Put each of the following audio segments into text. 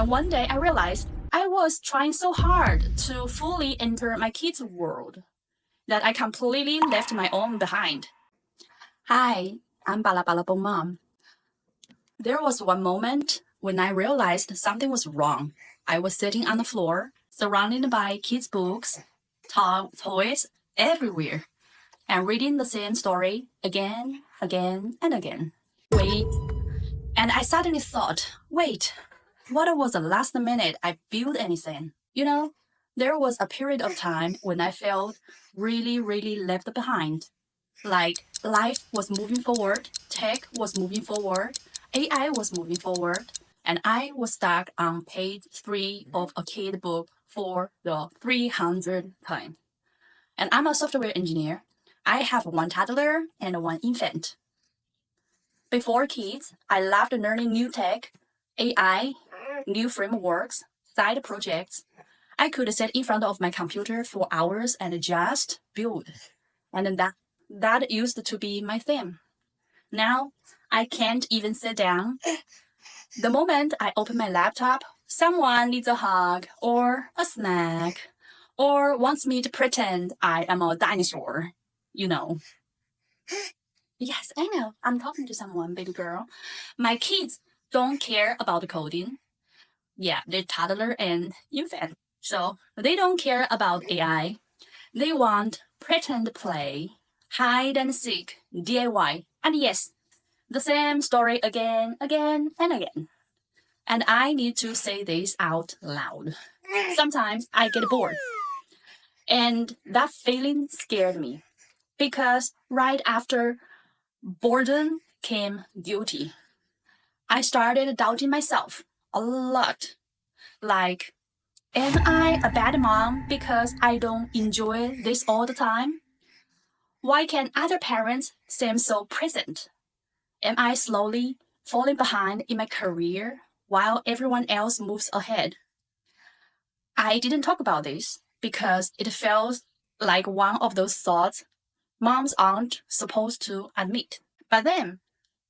And one day I realized I was trying so hard to fully enter my kids' world that I completely left my own behind. Hi, I'm Balabalabong Mom. There was one moment when I realized something was wrong. I was sitting on the floor, surrounded by kids' books, toys everywhere, and reading the same story again, and again. And I suddenly thought, wait, what was the last minute I built anything? There was a period of time when I felt really left behind. Like life was moving forward, tech was moving forward, AI was moving forward, and I was stuck on page 3 of a kid book for the 300th time. And I'm a software engineer. I have one toddler and one infant. Before kids, I loved learning new tech, AI, new frameworks, side projects. I could sit in front of my computer for hours and just build. And that used to be my thing. Now, I can't even sit down. The moment I open my laptop, someone needs a hug or a snack or wants me to pretend I am a dinosaur, you know. Yes, I know. I'm talking to someone, baby girl. My kids don't care about the coding. Yeah, they're toddler and infant. So they don't care about AI. They want pretend play, hide and seek, DIY, and yes, the same story again, and again. And I need to say this out loud. Sometimes I get bored. And that feeling scared me because right after boredom came guilty. I started doubting myself a lot. Like, am I a bad mom because I don't enjoy this all the time? Why can other parents seem so present? Am I slowly falling behind in my career while everyone else moves ahead? I didn't talk about this because it felt like one of those thoughts moms aren't supposed to admit. But then,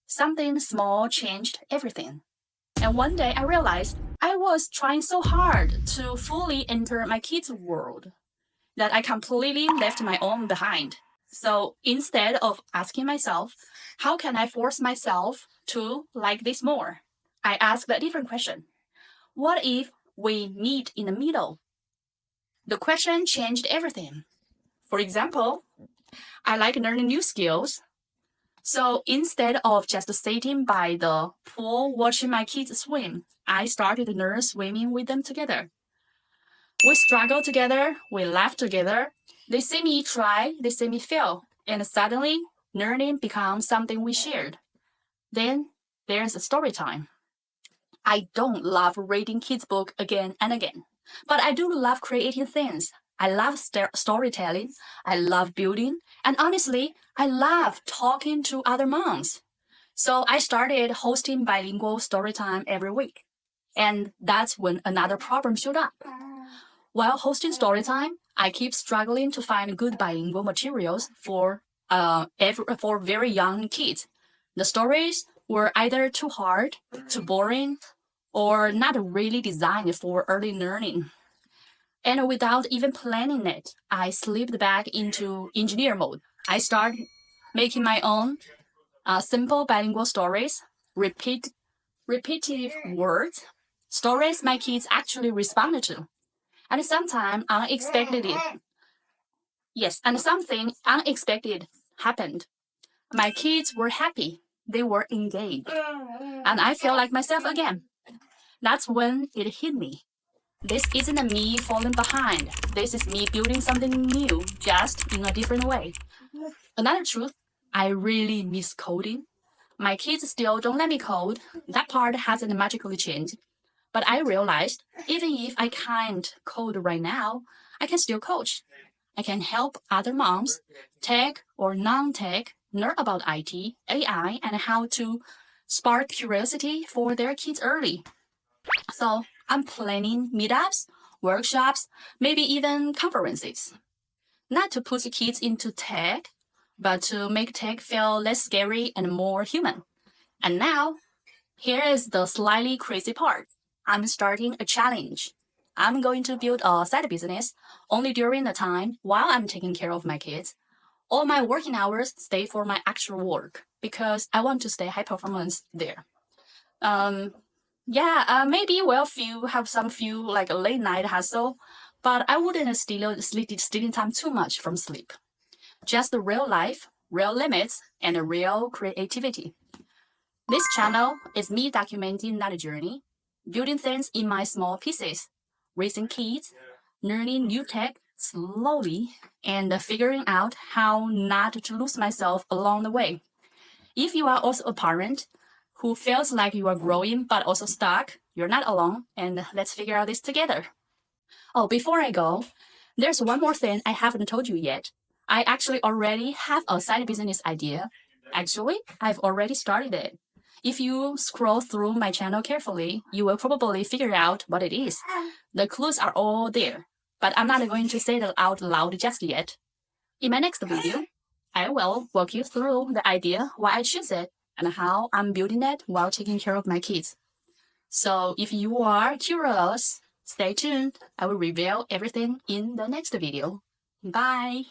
something small changed everything. And one day I realized I was trying so hard to fully enter my kids' world that I completely left my own behind. So instead of asking myself, how can I force myself to like this more? I asked a different question. What if we meet in the middle? The question changed everything. For example, I like learning new skills. So instead of just sitting by the pool watching my kids swim, I started to learn swimming with them together. We struggle together, we laugh together. They see me try, they see me fail, and suddenly learning becomes something we shared. Then there's a story time. I don't love reading kids' book again and again, but I do love creating things. I love storytelling, I love building, and honestly, I love talking to other moms. So I started hosting bilingual story time every week. And that's when another problem showed up. While hosting story time, I keep struggling to find good bilingual materials for very young kids. The stories were either too hard, too boring, or not really designed for early learning. And without even planning it, I slipped back into engineer mode. I started making my own simple bilingual stories, repetitive words, stories my kids actually responded to. And sometimes something unexpected happened. My kids were happy. They were engaged. And I felt like myself again. That's when it hit me. This isn't me falling behind. This is me building something new, just in a different way. Another truth, I really miss coding. My kids still don't let me code. That part hasn't magically changed. But I realized even if I can't code right now, I can still coach. I can help other moms, tech or non-tech, learn about IT, AI, and how to spark curiosity for their kids early. So I'm planning meetups, workshops, maybe even conferences. Not to push kids into tech, but to make tech feel less scary and more human. And now, here is the slightly crazy part. I'm starting a challenge. I'm going to build a side business only during the time while I'm taking care of my kids. All my working hours stay for my actual work because I want to stay high performance there. Um, maybe we'll have some few like a late night hustle, but I wouldn't stealing time too much from sleep. Just the real life, real limits, and a real creativity. This channel is me documenting that journey, building things in my small pieces, raising kids, learning new tech slowly, and figuring out how not to lose myself along the way. If you are also a parent who feels like you are growing but also stuck, you're not alone, and let's figure out this together. Oh, before I go, there's one more thing I haven't told you yet. I actually already have a side business idea. Actually, I've already started it. If you scroll through my channel carefully, you will probably figure out what it is. The clues are all there, but I'm not going to say that out loud just yet. In my next video, I will walk you through the idea, why I choose it, and how I'm building it while taking care of my kids. So if you are curious, stay tuned. I will reveal everything in the next video. Bye!